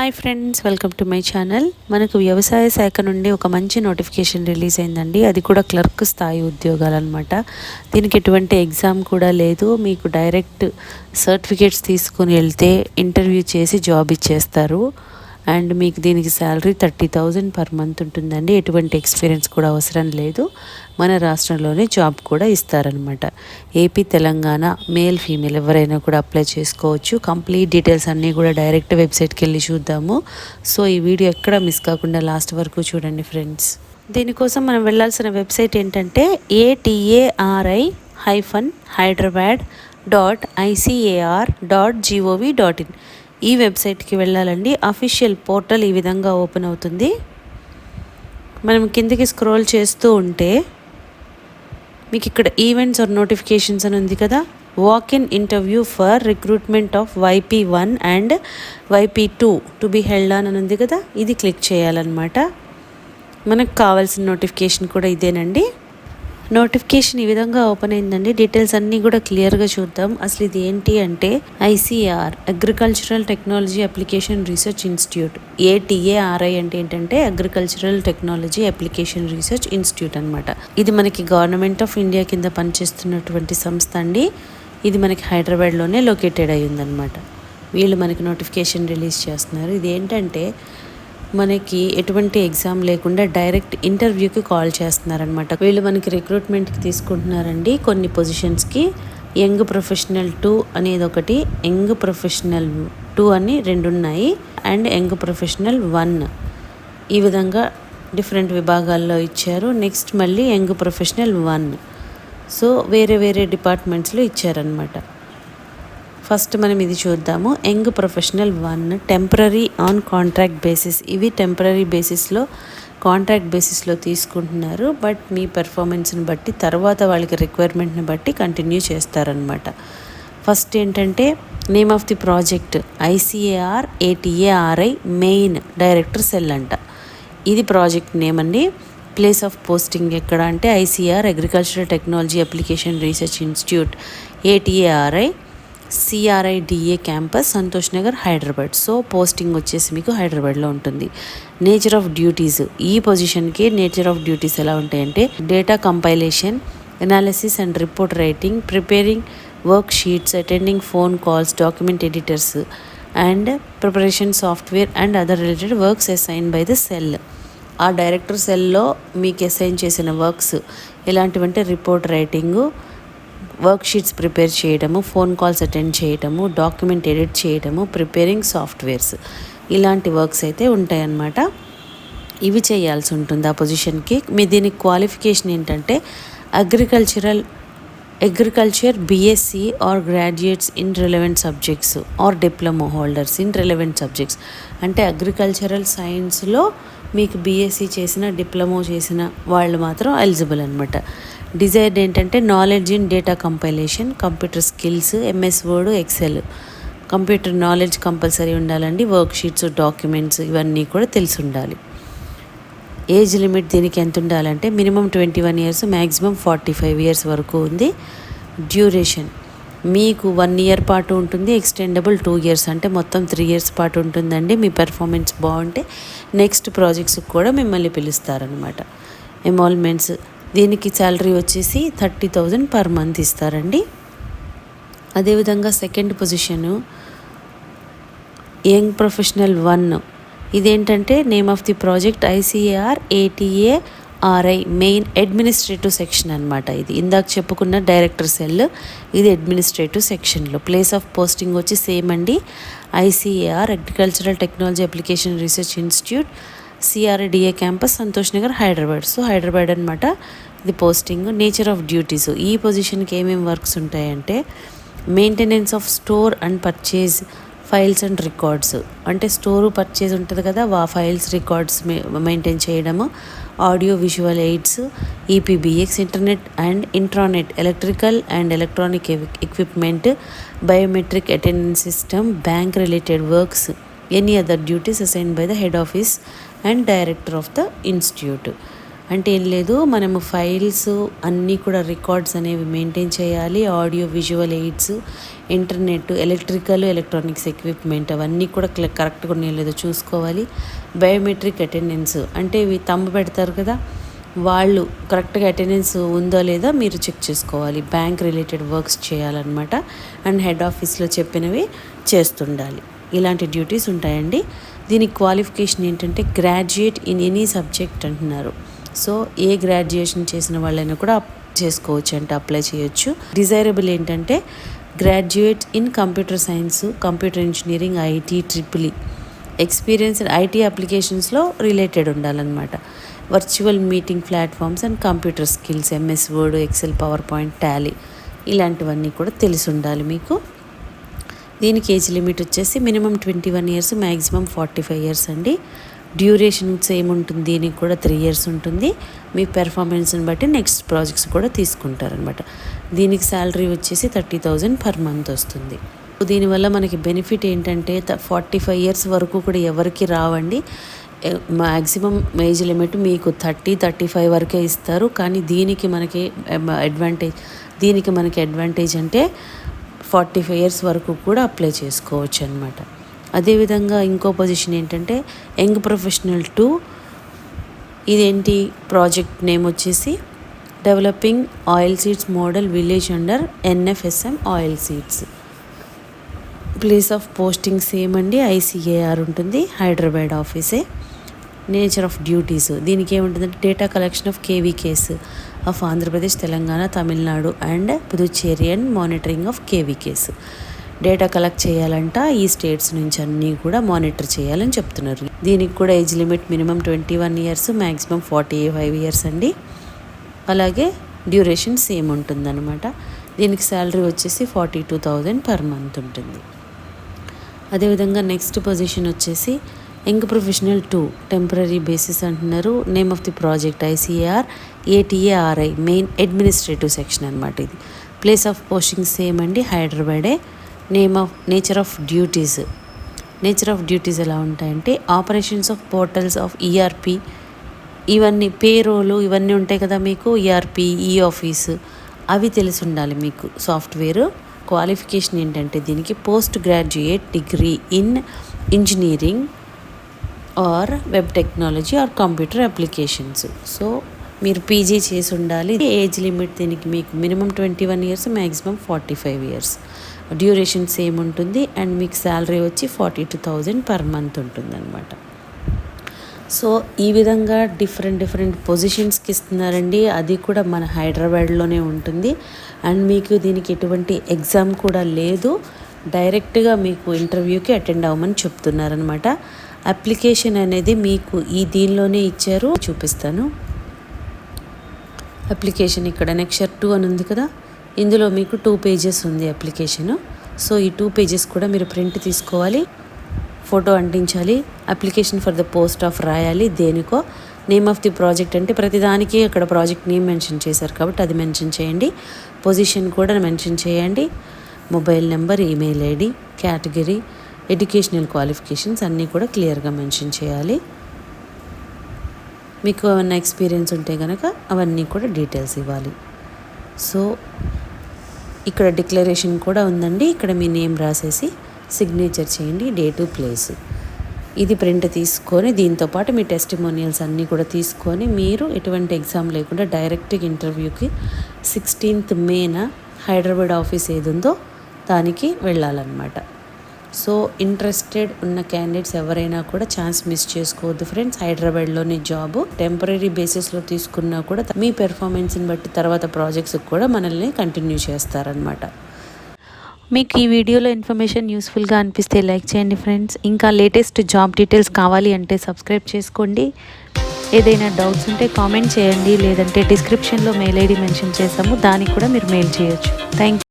Hi friends, welcome to my channel. మనకు వ్యవసాయ శాఖ నుండి ఒక మంచి నోటిఫికేషన్ రిలీజ్ అయిందండి. అది కూడా క్లర్క్ స్థాయి ఉద్యోగాలు అనమాట. దీనికి ఎటువంటి ఎగ్జామ్ కూడా లేదు. మీకు డైరెక్ట్ సర్టిఫికేట్స్ తీసుకుని వెళ్తే ఇంటర్వ్యూ చేసి జాబ్ ఇచ్చేస్తారు. అండ్ మీకు దీనికి శాలరీ 30,000 పర్ మంత్ ఉంటుందండి. ఎటువంటి ఎక్స్పీరియన్స్ కూడా అవసరం లేదు. మన రాష్ట్రంలోనే జాబ్ కూడా ఇస్తారనమాట. ఏపీ, తెలంగాణ, మేల్, ఫీమేల్ ఎవరైనా కూడా అప్లై చేసుకోవచ్చు. కంప్లీట్ డీటెయిల్స్ అన్నీ కూడా డైరెక్ట్ వెబ్సైట్కి వెళ్ళి చూద్దాము. సో ఈ వీడియో ఎక్కడ మిస్ కాకుండా లాస్ట్ వరకు చూడండి ఫ్రెండ్స్. దీనికోసం మనం వెళ్ళాల్సిన వెబ్సైట్ ఏంటంటే ATARI-hyderabad.icar.gov.in. ఈ వెబ్సైట్కి వెళ్ళాలండి. అఫీషియల్ పోర్టల్ ఈ విధంగా ఓపెన్ అవుతుంది. మనం కిందికి స్క్రోల్ చేస్తూ ఉంటే మీకు ఇక్కడ ఈవెంట్స్ ఆర్ నోటిఫికేషన్స్ అని ఉంది కదా. Walk-in interview for recruitment of YP1 and YP2 to be held on అని ఉంది కదా. ఇది క్లిక్ చేయాలన్నమాట. మనకు కావాల్సిన నోటిఫికేషన్ కూడా ఇదేనండి. నోటిఫికేషన్ ఈ విధంగా ఓపెన్ అయిందండి. డీటెయిల్స్ అన్నీ కూడా క్లియర్గా చూద్దాం. అసలు ఇది ఏంటి అంటే ICAR, agricultural technology application research institute. ATARI అంటే ఏంటంటే agricultural technology application research institute అనమాట. ఇది మనకి గవర్నమెంట్ ఆఫ్ ఇండియా కింద పనిచేస్తున్నటువంటి సంస్థ అండి. ఇది మనకి హైదరాబాద్లోనే లొకేటెడ్ అయి ఉందన్నమాట. వీళ్ళు మనకి నోటిఫికేషన్ రిలీజ్ చేస్తున్నారు. ఇది ఏంటంటే మనకి ఎటువంటి ఎగ్జామ్ లేకుండా డైరెక్ట్ ఇంటర్వ్యూకి కాల్ చేస్తున్నారనమాట. వీళ్ళు మనకి రిక్రూట్మెంట్కి తీసుకుంటున్నారండి. కొన్ని పొజిషన్స్కి యంగ్ ప్రొఫెషనల్ 2 అనేది ఒకటి, యంగ్ ప్రొఫెషనల్ 2 అని 2 ఉన్నాయి, అండ్ యంగ్ ప్రొఫెషనల్ 1 ఈ విధంగా డిఫరెంట్ విభాగాల్లో ఇచ్చారు. నెక్స్ట్ మళ్ళీ యంగ్ ప్రొఫెషనల్ 1. సో వేరే వేరే డిపార్ట్మెంట్స్లో ఇచ్చారనమాట. ఫస్ట్ మనం ఇది చూద్దాము. Young professional 1 temporary on contract basis. ఇవి టెంపరరీ బేసిస్లో, కాంట్రాక్ట్ బేసిస్లో తీసుకుంటున్నారు. బట్ మీ పెర్ఫార్మెన్స్ని బట్టి తర్వాత వాళ్ళకి రిక్వైర్మెంట్ని బట్టి కంటిన్యూ చేస్తారనమాట. ఫస్ట్ ఏంటంటే name of the project ICAR ATARI main director cell అంట. ఇది ప్రాజెక్ట్ నేమ్ అండి. ప్లేస్ ఆఫ్ పోస్టింగ్ ఎక్కడ అంటే ICAR agricultural technology application research institute ATARI CRIDA campus, Santosh Nagar, Hyderabad. So posting వచ్చేసి మీకు హైదరాబాద్లో ఉంటుంది. నేచర్ ఆఫ్ డ్యూటీస్, ఈ పొజిషన్కి నేచర్ ఆఫ్ డ్యూటీస్ ఎలా ఉంటాయంటే data compilation, analysis and report writing, preparing work sheets, attending phone calls, document editors and preparation software and other related works assign by the cell. ఆ director సెల్లో మీకు అసైన్ చేసిన works ఎలాంటివంటే report writing, work sheets prepare చేయడము, phone calls attend చేయడము, document edit చేయడము, preparing softwares, ఇలాంటి వర్క్స్ అయితే ఉంటాయన్నమాట. ఇవి చేయాల్సి ఉంటుంది ఆ పొజిషన్కి. మీ దీనికి క్వాలిఫికేషన్ ఏంటంటే agriculture BSc or graduates in relevant subjects or diploma holders in relevant subjects. అంటే అగ్రికల్చరల్ సైన్స్లో మీకు BSc చేసిన, డిప్లొమా చేసిన వాళ్ళు మాత్రం ఎలిజిబుల్ అనమాట. డిజైర్డ్ ఏంటంటే knowledge in data compilation, computer skills, MS Word, Excel, computer knowledge compulsory ఉండాలండి. వర్క్ షీట్స్, డాక్యుమెంట్స్ ఇవన్నీ కూడా తెలిసి ఉండాలి. ఏజ్ లిమిట్ దీనికి ఎంత ఉండాలంటే మినిమం 21 ఇయర్స్, మ్యాక్సిమం 45 ఇయర్స్ వరకు ఉంది. డ్యూరేషన్ మీకు 1 ఇయర్ పాటు ఉంటుంది, ఎక్స్టెండబుల్ 2 ఇయర్స్ అంటే మొత్తం 3 ఇయర్స్ పాటు ఉంటుందండి. మీ పెర్ఫార్మెన్స్ బాగుంటే నెక్స్ట్ ప్రాజెక్ట్స్కి కూడా మిమ్మల్ని పిలుస్తారనమాట. ఎమాల్మెంట్స్ దీనికి శాలరీ వచ్చేసి 30,000 పర్ మంత్ ఇస్తారండి. అదేవిధంగా సెకండ్ పొజిషను యంగ్ ప్రొఫెషనల్ 1. ఇదేంటంటే name of the project ICAR ATARI main administrative section అనమాట. ఇది ఇందాక చెప్పుకున్న డైరెక్టర్ సెల్, ఇది అడ్మినిస్ట్రేటివ్ సెక్షన్లో. ప్లేస్ ఆఫ్ పోస్టింగ్ వచ్చి సేమ్ అండి. ICAR agricultural technology application research institute CRIDA campus, Santosh Nagar, Hyderabad. So Hyderabad అనమాట ఇది పోస్టింగ్. నేచర్ ఆఫ్ డ్యూటీస్, ఈ పొజిషన్కి ఏమేమి వర్క్స్ ఉంటాయంటే maintenance of store and purchase files and records. అంటే స్టోరు పర్చేజ్ ఉంటుంది కదా, ఆ ఫైల్స్ రికార్డ్స్ మెయింటైన్ చేయడము, audio visual AIDS, EPBX internet and intranet, electrical and electronic equipment, biometric attendance system, bank related works, any other duties assign by the head office and director of the institute. అంటే ఏం లేదు, మనము files అన్నీ కూడా records అనేవి maintain చేయాలి. Audio visual AIDS, internet, electronics equipment అవన్నీ కూడా కరెక్ట్గా ఉన్నాయో లేదో చూసుకోవాలి. బయోమెట్రిక్ అటెండెన్స్ అంటే ఇవి తంబు పెడతారు కదా, వాళ్ళు కరెక్ట్గా అటెండెన్స్ ఉందో లేదా మీరు చెక్ చేసుకోవాలి. బ్యాంక్ రిలేటెడ్ వర్క్స్ చేయాలన్నమాట. అండ్ హెడ్ ఆఫీస్లో చెప్పినవి చేస్తుండాలి. ఇలాంటి డ్యూటీస్ ఉంటాయండి. దీనికి క్వాలిఫికేషన్ ఏంటంటే గ్రాడ్యుయేట్ ఇన్ ఎనీ సబ్జెక్ట్ అంటున్నారు. సో ఏ గ్రాడ్యుయేషన్ చేసిన వాళ్ళైనా కూడా చేసుకోవచ్చు, అంటే అప్లై చేయొచ్చు. డిజైరబుల్ ఏంటంటే graduate in computer science, computer engineering, IT, triple experience IT అప్లికేషన్స్లో రిలేటెడ్ ఉండాలన్నమాట. Virtual meeting platforms and computer skills, MS Word, Excel, PowerPoint, Tally ఇలాంటివన్నీ కూడా తెలిసి ఉండాలి మీకు. దీనికి ఏజ్ లిమిట్ వచ్చేసి మినిమం 21 ఇయర్స్, మ్యాక్సిమం 45 ఇయర్స్ అండి. డ్యూరేషన్ సేమ్ ఉంటుంది, దీనికి కూడా 3 ఇయర్స్ ఉంటుంది. మీ పెర్ఫార్మెన్స్ని బట్టి నెక్స్ట్ ప్రాజెక్ట్స్ కూడా తీసుకుంటారనమాట. దీనికి శాలరీ వచ్చేసి 30,000 పర్ మంత్ వస్తుంది. దీనివల్ల మనకి బెనిఫిట్ ఏంటంటే 45 ఇయర్స్ వరకు కూడా ఎవరికి రావండి. మ్యాక్సిమం ఏజ్ లిమిట్ మీకు 30-35 వరకే ఇస్తారు. కానీ దీనికి మనకి అడ్వాంటేజ్ అంటే 45 ఇయర్స్ వరకు కూడా అప్లై చేసుకోవచ్చు అనమాట. అదేవిధంగా ఇంకో పొజిషన్ ఏంటంటే యంగ్ ప్రొఫెషనల్ 2. ఇదేంటి ప్రాజెక్ట్ నేమ్ వచ్చేసి developing oil seeds model village under NFSM oil seeds. Place of posting same అండి, ICAR ఉంటుంది, హైదరాబాద్ ఆఫీసే. నేచర్ ఆఫ్ డ్యూటీస్ దీనికి ఏముంటుందంటే data collection of KVKs of Andhra Pradesh, Telangana, Tamil Nadu and Puducherry and monitoring of KVKs. Data collect చేయాలంట ఈ states నుంచి అన్నీ కూడా మానిటర్ చేయాలని చెప్తున్నారు. దీనికి కూడా age limit minimum 21 years, maximum 45 years అండి. అలాగే డ్యూరేషన్ సేమ్ ఉంటుందన్నమాట. దీనికి శాలరీ వచ్చేసి 42,000 పర్ మంత్ ఉంటుంది. అదేవిధంగా నెక్స్ట్ పొజిషన్ వచ్చేసి యంగ్ ప్రొఫెషనల్ 2 టెంపరీ బేసిస్ అంటున్నారు. Name of the project ICAR ATARI main administrative section అనమాట ఇది. ప్లేస్ ఆఫ్ పోస్టింగ్ సేమ్ అండి, హైదరాబాదే. నేచర్ ఆఫ్ డ్యూటీస్ ఎలా ఉంటాయంటే operations of portals of ERP, ఇవన్నీ పేరోలు ఇవన్నీ ఉంటాయి కదా మీకు, ERP, ఆఫీస్ అవి తెలిసి ఉండాలి మీకు సాఫ్ట్వేర్. క్వాలిఫికేషన్ ఏంటంటే దీనికి post graduate degree in engineering or web technology or computer applications. So మీరు PG చేసి ఉండాలి. ఏజ్ లిమిట్ దీనికి మీకు minimum 21 years, maximum 45 years. Duration same ఉంటుంది అండ్ మీకు శాలరీ వచ్చి 42,000 పర్ మంత్ ఉంటుంది అనమాట. సో ఈ విధంగా డిఫరెంట్ పొజిషన్స్కి ఇస్తున్నారండి. అది కూడా మన హైదరాబాద్లోనే ఉంటుంది. అండ్ మీకు దీనికి ఎటువంటి ఎగ్జామ్ కూడా లేదు, డైరెక్ట్గా మీకు ఇంటర్వ్యూకి అటెండ్ అవ్వమని చెప్తున్నారనమాట. అప్లికేషన్ అనేది మీకు దీనిలోనే ఇచ్చారు, చూపిస్తాను. అప్లికేషన్ ఇక్కడ నెక్స్ట్ 2 అని ఉంది కదా, ఇందులో మీకు 2 పేజెస్ ఉంది అప్లికేషను. సో ఈ 2 పేజెస్ కూడా మీరు ప్రింట్ తీసుకోవాలి, ఫోటో అంటించాలి. Application for the post of రాయాలి, దేనికో. నేమ్ ఆఫ్ ది ప్రాజెక్ట్ అంటే ప్రతిదానికి అక్కడ ప్రాజెక్ట్ నేమ్ మెన్షన్ చేశారు కాబట్టి అది మెన్షన్ చేయండి. పొజిషన్ కూడా మెన్షన్ చేయండి. Mobile number, email ID, category, educational qualifications అన్నీ కూడా క్లియర్గా మెన్షన్ చేయాలి. మీకు ఏమన్నా ఎక్స్పీరియన్స్ ఉంటే కనుక అవన్నీ కూడా డీటెయిల్స్ ఇవ్వాలి. సో ఇక్కడ డిక్లరేషన్ కూడా ఉందండి. ఇక్కడ మీ నేమ్ రాసేసి సిగ్నేచర్ చేయండి, డేటు, ప్లేస్. ఇది ప్రింట్ తీసుకొని దీంతోపాటు మీ టెస్టిమోనియల్స్ అన్నీ కూడా తీసుకొని మీరు ఎటువంటి ఎగ్జామ్ లేకుండా డైరెక్ట్గా ఇంటర్వ్యూకి 16th మేన హైదరాబాద్ ఆఫీస్ ఏది ఉందో దానికి వెళ్ళాలన్నమాట. సో ఇంట్రెస్టెడ్ ఉన్న క్యాండిడేట్స్ ఎవరైనా కూడా ఛాన్స్ మిస్ చేసుకోవద్దు ఫ్రెండ్స్. హైదరాబాద్లోని జాబ్ టెంపరీ బేసిస్లో తీసుకున్నా కూడా మీ పెర్ఫార్మెన్స్ని బట్టి తర్వాత ప్రాజెక్ట్స్కి కూడా మనల్ని కంటిన్యూ చేస్తారనమాట. మీకు ఈ వీడియోలో ఇన్ఫర్మేషన్ యూస్ఫుల్గా అనిపిస్తే లైక్ చేయండి ఫ్రెండ్స్. ఇంకా లేటెస్ట్ జాబ్ డీటెయిల్స్ కావాలి అంటే సబ్స్క్రైబ్ చేసుకోండి. ఏదైనా డౌట్స్ ఉంటే కామెంట్ చేయండి, లేదంటే డిస్క్రిప్షన్లో మెయిల్ ID మెన్షన్ చేసాము, దానికి కూడా మీరు మెయిల్ చేయొచ్చు. Thank you.